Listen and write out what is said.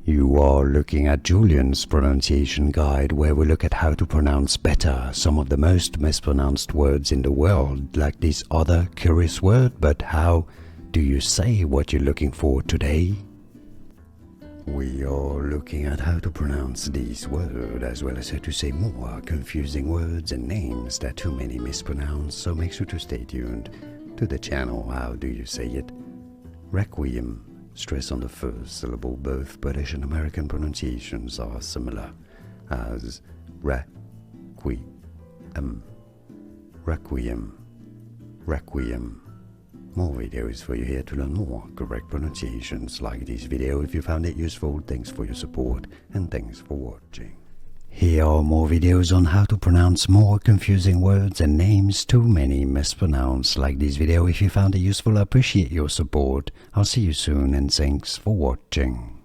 You are looking at Julian's pronunciation guide, where we look at how to pronounce better some of the most mispronounced words in the world, like this other curious word. But how do you say what you're looking for today? We are looking at how to pronounce this word, as well as how to say more confusing words and names that too many mispronounce, so make sure to stay tuned to the channel. How do you say it? Requiem. Stress on the first syllable. Both British and American pronunciations are similar as requiem, requiem, requiem. More videos for you here to learn more correct pronunciations. Like this video if you found it useful. Thanks for your support and thanks for watching. Here are more videos on how to pronounce more confusing words and names too many mispronounced. Like this video if you found it useful. I appreciate your support. I'll see you soon and thanks for watching.